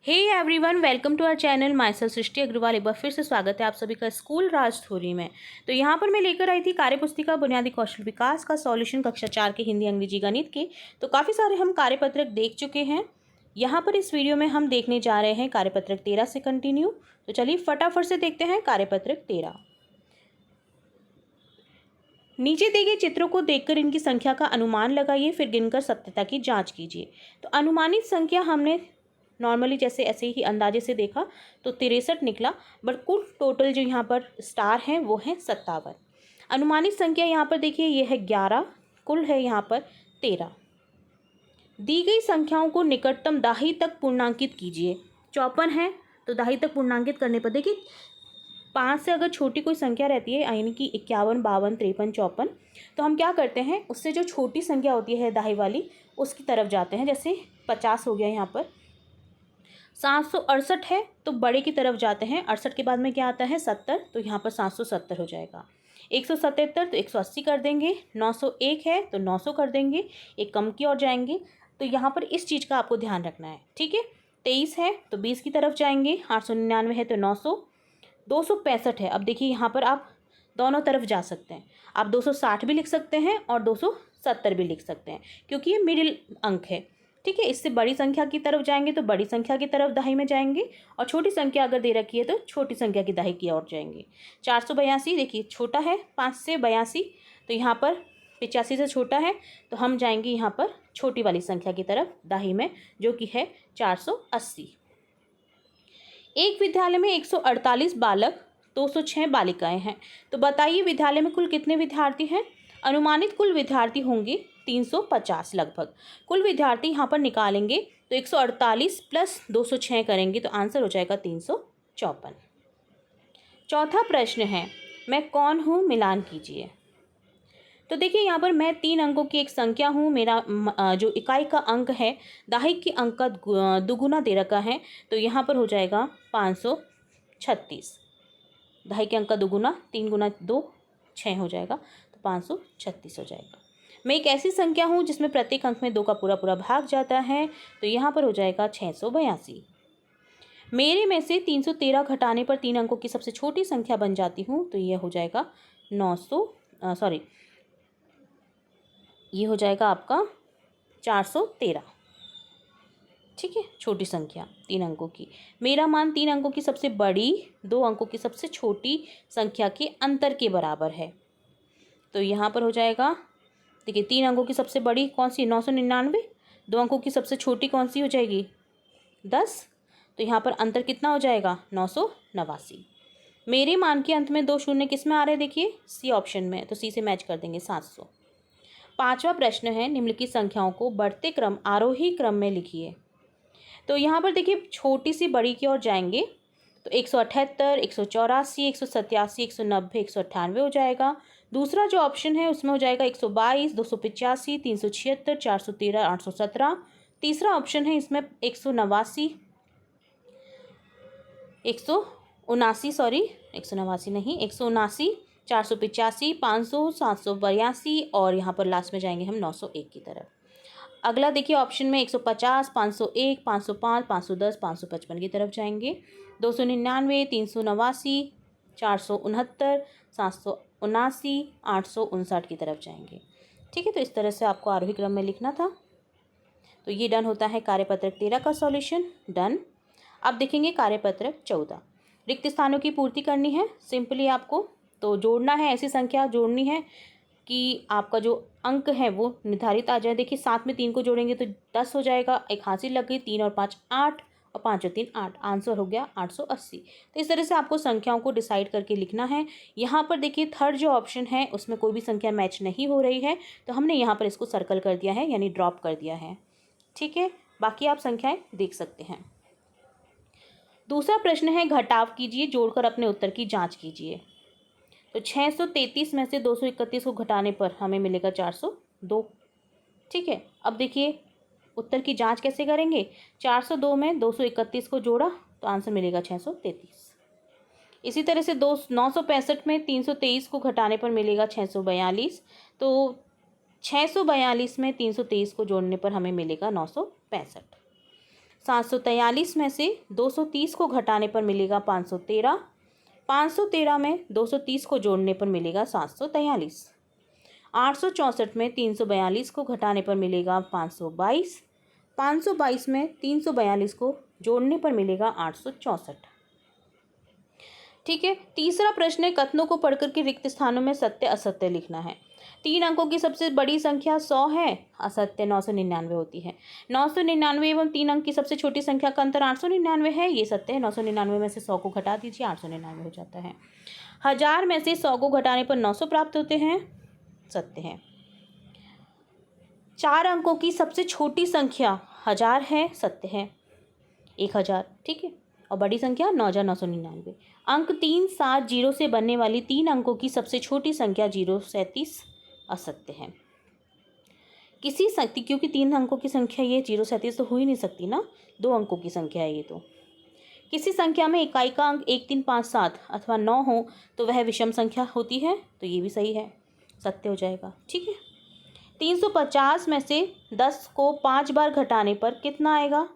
Hey everyone, welcome to our channel. Myself Srishti Agarwal. एक बार फिर से स्वागत है आप सभी का स्कूल राज थ्योरी में। तो यहाँ पर मैं लेकर आई थी कार्यपुस्तिका बुनियादी कौशल विकास का सॉल्यूशन कक्षा 4 के हिंदी अंग्रेजी गणित के। तो काफ़ी सारे हम कार्यपत्रक देख चुके हैं। यहाँ पर इस वीडियो में हम देखने जा रहे हैं कार्यपत्रक 13 से कंटिन्यू। तो चलिए फटाफट से देखते हैं कार्यपत्रक 13। नीचे दिए गए चित्रों को देखकर इनकी संख्या का अनुमान लगाइए, फिर गिनकर सत्यता की जांच कीजिए। तो अनुमानित संख्या हमने नॉर्मली जैसे ऐसे ही अंदाजे से देखा तो 63 निकला, बट कुल टोटल जो यहाँ पर स्टार हैं वो है 57। अनुमानित संख्या यहाँ पर देखिए ये है 11, कुल है यहाँ पर 13। दी गई संख्याओं को निकटतम दाही तक पूर्णांकित कीजिए। 54 है तो दाही तक पूर्णांकित करने पर देखिए 5 से अगर छोटी कोई संख्या रहती है यानी कि 51, 52, 53, 54, तो हम क्या करते हैं उससे जो छोटी संख्या होती है दाही वाली उसकी तरफ जाते हैं। जैसे 50 हो गया, यहाँ पर 768 है तो बड़े की तरफ जाते हैं। 68 के बाद में क्या आता है 70, तो यहाँ पर 770 हो जाएगा। 177 तो 180 कर देंगे। 901 है तो 900 कर देंगे, एक कम की ओर जाएंगे। तो यहाँ पर इस चीज़ का आपको ध्यान रखना है, ठीक है। 23 है तो 20 की तरफ जाएंगे। 899 है तो 900। 265 है, अब देखिए यहाँ पर आप दोनों तरफ जा सकते हैं। आप 260 भी लिख सकते हैं और 270 भी लिख सकते हैं, क्योंकि ये मिडिल अंक है, ठीक है। इससे बड़ी संख्या की तरफ जाएंगे तो बड़ी संख्या की तरफ दाही में जाएंगे, और छोटी संख्या अगर दे रखी है तो छोटी संख्या की दाही की ओर जाएंगे। 482 देखिए छोटा है 5 से 82, तो यहाँ पर 85 से छोटा है तो हम जाएंगे यहाँ पर छोटी वाली संख्या की तरफ दाही में, जो कि है 480। एक विद्यालय में 148 बालक 206 बालिकाएं हैं, तो बताइए विद्यालय में कुल कितने विद्यार्थी हैं। अनुमानित कुल विद्यार्थी होंगे 350 लगभग। कुल विद्यार्थी यहाँ पर निकालेंगे तो 148 प्लस 206 करेंगे तो आंसर हो जाएगा 354। चौथा प्रश्न है, मैं कौन हूँ मिलान कीजिए। तो देखिए यहाँ पर मैं 3 अंकों की एक संख्या हूँ। मेरा जो इकाई का अंक है दाही के अंक का दुगुना दे रखा है, तो यहाँ पर हो जाएगा 536। दाही के अंक का दुगुना 3 गुना 2 6 हो जाएगा, तो 536 हो जाएगा। मैं एक ऐसी संख्या हूँ जिसमें प्रत्येक अंक में 2 का पूरा पूरा भाग जाता है, तो यहाँ पर हो जाएगा 682। मेरे में से 313 घटाने पर 3 अंकों की सबसे छोटी संख्या बन जाती हूँ, तो यह हो जाएगा 900 सॉरी ये हो जाएगा आपका 413, ठीक है। छोटी संख्या 3 अंकों की। मेरा मान 3 अंकों की सबसे बड़ी 2 अंकों की सबसे छोटी संख्या के अंतर के बराबर है, तो यहाँ पर हो जाएगा देखिए 3 अंकों की सबसे बड़ी कौन सी 999, 2 अंकों की सबसे छोटी कौन सी हो जाएगी 10, तो यहाँ पर अंतर कितना हो जाएगा 989। मेरे मान के अंत में 2 शून्य किस में आ रहे हैं देखिए सी ऑप्शन में, तो सी से मैच कर देंगे 700। पांचवा प्रश्न है, निम्नलिखित संख्याओं को बढ़ते क्रम आरोही क्रम में लिखिए। तो यहाँ पर देखिए छोटी सी बड़ी की ओर जाएंगे तो 178, 184, 187, 190, 198 हो जाएगा। दूसरा जो ऑप्शन है उसमें हो जाएगा 122, 285, 376, 413, 817। तीसरा ऑप्शन है इसमें 189, 189 नहीं 179, 485, 500, 782 और यहाँ पर लास्ट में जाएंगे हम 901 की तरफ। अगला देखिए ऑप्शन में 150, 501, 505, 510, 555 की तरफ जाएंगे। 299, 389, 469, 779, 859 की तरफ जाएंगे, ठीक है। तो इस तरह से आपको आरोही क्रम में लिखना था। तो ये डन होता है कार्यपत्रक 13 का सॉल्यूशन, डन। अब देखेंगे कार्यपत्रक 14। रिक्त स्थानों की पूर्ति करनी है सिंपली आपको, तो जोड़ना है, ऐसी संख्या जोड़नी है कि आपका जो अंक है वो निर्धारित आ जाए। देखिए 7 में 3 को जोड़ेंगे तो 10 हो जाएगा, एक हासिल लग गई, 3 और 5 8 और 5 और 3 8, आंसर हो गया 880। तो इस तरह से आपको संख्याओं को डिसाइड करके लिखना है। यहाँ पर देखिए थर्ड जो ऑप्शन है उसमें कोई भी संख्या मैच नहीं हो रही है, तो हमने यहाँ पर इसको सर्कल कर दिया है यानी ड्रॉप कर दिया है, ठीक है। बाकी आप संख्याएं देख सकते हैं। दूसरा प्रश्न है, घटाव कीजिए, जोड़कर अपने उत्तर की जांच कीजिए। तो 633 में से 231 को घटाने पर हमें मिलेगा 402, ठीक है। अब देखिए उत्तर की जांच कैसे करेंगे। 402 में 231 को जोड़ा तो आंसर मिलेगा 633। इसी तरह से 965 में 323 को घटाने पर मिलेगा 642, तो 642 में 323 को जोड़ने पर हमें मिलेगा 965। 743 में से 230 को घटाने पर मिलेगा 513। 513 में 230 को जोड़ने पर मिलेगा 743। 864 में 342 को घटाने पर मिलेगा 522। 522 में 342 को जोड़ने पर मिलेगा 864। ठीक है। तीसरा प्रश्न है, कथनों को पढ़कर के रिक्त स्थानों में सत्य असत्य लिखना है। 3 अंकों की सबसे बड़ी संख्या 100 है, असत्य 999 होती है। 999 एवं 3 अंक की सबसे छोटी संख्या का अंतर 899 है, ये सत्य है। 999 में से 100 को घटा दीजिए, 899 हो जाता है। 1000 में से 100 को घटाने पर 900 प्राप्त होते हैं, सत्य है। 4 अंकों की सबसे छोटी संख्या 1000 है, सत्य है, 1000। ठीक है। और बड़ी संख्या 9999। अंक 3, 7, 0 से बनने वाली 3 अंकों की सबसे छोटी संख्या 037 असत्य है। किसी शक्ति, क्योंकि 3 अंकों की संख्या ये 037 तो हो ही नहीं सकती ना, 2 अंकों की संख्या है ये। तो किसी संख्या में इकाई का अंक 1, 3, 5, 7 अथवा 9 हो तो वह विषम संख्या होती है, तो ये भी सही है, सत्य हो जाएगा। ठीक है। 350 में से 10 को 5 बार घटाने पर कितना आएगा?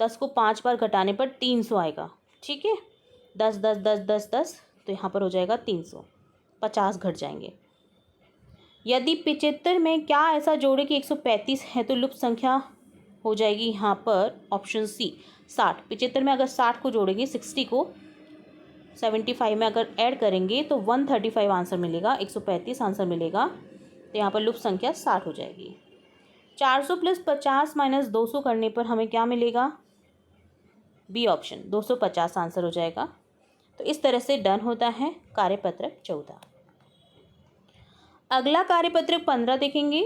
10 को 5 बार घटाने पर 300 आएगा। ठीक है। 10 10 10 10 10 तो यहाँ पर हो जाएगा 300, 50 घट जाएंगे। यदि 75 में क्या ऐसा जोड़े कि 135 है तो लुप्त संख्या हो जाएगी यहाँ पर ऑप्शन सी 60। 75 में अगर 60 को जोड़ेंगे, 60 को 75 में अगर ऐड करेंगे तो 135 आंसर मिलेगा, 135 आंसर मिलेगा। तो यहाँ पर लुप्त संख्या 60 हो जाएगी। 400 + 50 - 200 करने पर हमें क्या मिलेगा? बी ऑप्शन 250 आंसर हो जाएगा। तो इस तरह से डन होता है कार्यपत्रक 14। अगला कार्यपत्रक 15 देखेंगे।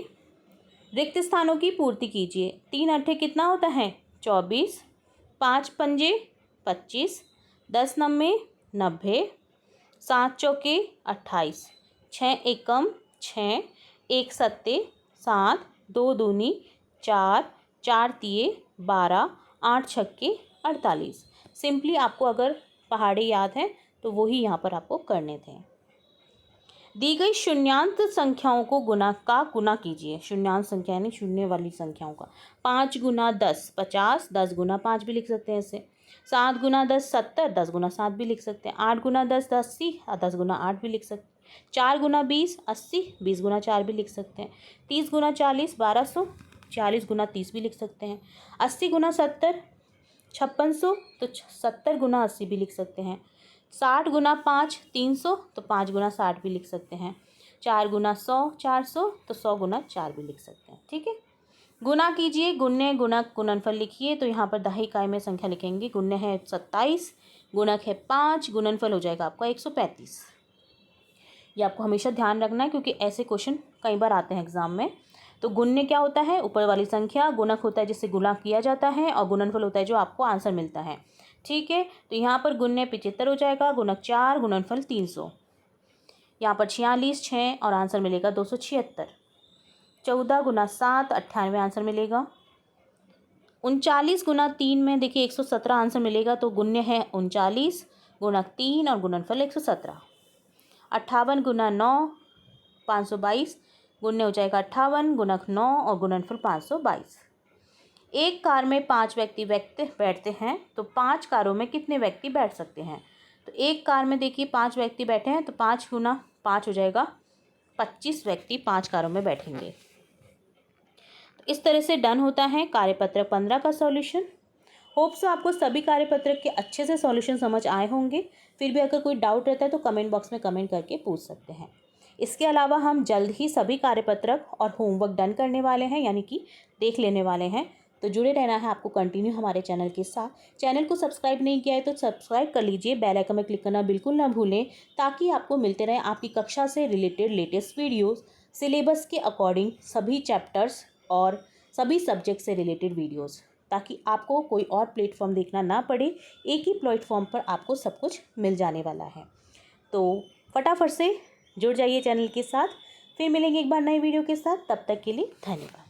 रिक्त स्थानों की पूर्ति कीजिए। 3 अट्ठे कितना होता है? 24, 5 पंजे 25, 10 नम्मे 90, 7 चौके 28, 6 एकम 6, 1 सत्ते 7, 2 दूनी 4, 4 तिये 12, 8 छक्के 48। सिंपली आपको अगर पहाड़े याद हैं तो वही यहाँ पर आपको करने थे। दी गई शून्यांत संख्याओं को गुना कीजिए। शून्यांत संख्या यानी शून्य वाली संख्याओं का। 5 × 10 50, 10 × 5 भी लिख सकते हैं इसे। 7 × 10 70, 10 × 7 भी लिख सकते हैं। 8 × 10 80, 10 × 8 भी लिख सकते हैं। 4 × 20 80, 20 × 4 भी लिख सकते हैं। 30 × 40 1200, 40 × 30 भी लिख सकते हैं। 80 × 70 5600, तो 70 × 80 भी लिख सकते हैं। 60 × 5 300, तो 5 × 60 भी लिख सकते हैं। 4 × 100 400, तो 100 × 4 भी लिख सकते हैं। ठीक है। गुना कीजिए। गुण्य गुणक गुणनफल लिखिए। तो यहाँ पर दही इकाई में संख्या लिखेंगे। गुण्य है 27, गुणक है 5, गुणनफल हो जाएगा आपका 135। ये आपको हमेशा ध्यान रखना है क्योंकि ऐसे क्वेश्चन कई बार आते हैं एग्जाम में। तो गुण्य क्या होता है? ऊपर वाली संख्या। गुणक होता है जिससे गुणा किया जाता है, और गुणनफल होता है जो आपको आंसर मिलता है। ठीक है। तो यहाँ पर गुण्य 75 हो जाएगा, गुणक 4, गुणनफल 300। यहाँ पर 46 6 और आंसर मिलेगा 276। 14 × 7 98 आंसर मिलेगा। 39 × 3 में देखिए 117 आंसर मिलेगा। तो गुण्य है 39, गुणक 3 और गुणनफल 117। 58 × 9 522, गुण्य हो जाएगा 58, गुणक 9 और गुणनफल 522। एक कार में 5 व्यक्ति बैठते हैं तो 5 कारों में कितने व्यक्ति बैठ सकते हैं? तो एक कार में देखिए 5 व्यक्ति बैठे हैं तो 5 × 5 हो जाएगा 25 व्यक्ति 5 कारों में बैठेंगे। तो इस तरह से डन होता है कार्यपत्रक 15 का सॉल्यूशन। होप्स आपको सभी कार्यपत्रक के अच्छे से सॉल्यूशन समझ आए होंगे। फिर भी अगर कोई डाउट रहता है तो कमेंट बॉक्स में कमेंट करके पूछ सकते हैं। इसके अलावा हम जल्द ही सभी कार्यपत्रक और होमवर्क डन करने वाले हैं, यानी कि देख लेने वाले हैं। तो जुड़े रहना है आपको कंटिन्यू हमारे चैनल के साथ। चैनल को सब्सक्राइब नहीं किया है तो सब्सक्राइब कर लीजिए, बेल आइकन में क्लिक करना बिल्कुल ना भूलें, ताकि आपको मिलते रहे आपकी कक्षा से रिलेटेड लेटेस्ट वीडियोस, सिलेबस के अकॉर्डिंग सभी चैप्टर्स और सभी सब्जेक्ट से रिलेटेड वीडियोस, ताकि आपको कोई और प्लेटफॉर्म देखना ना पड़े। एक ही प्लेटफॉर्म पर आपको सब कुछ मिल जाने वाला है। तो फटाफट से जुड़ जाइए चैनल के साथ। फिर मिलेंगे एक बार नई वीडियो के साथ। तब तक के लिए धन्यवाद।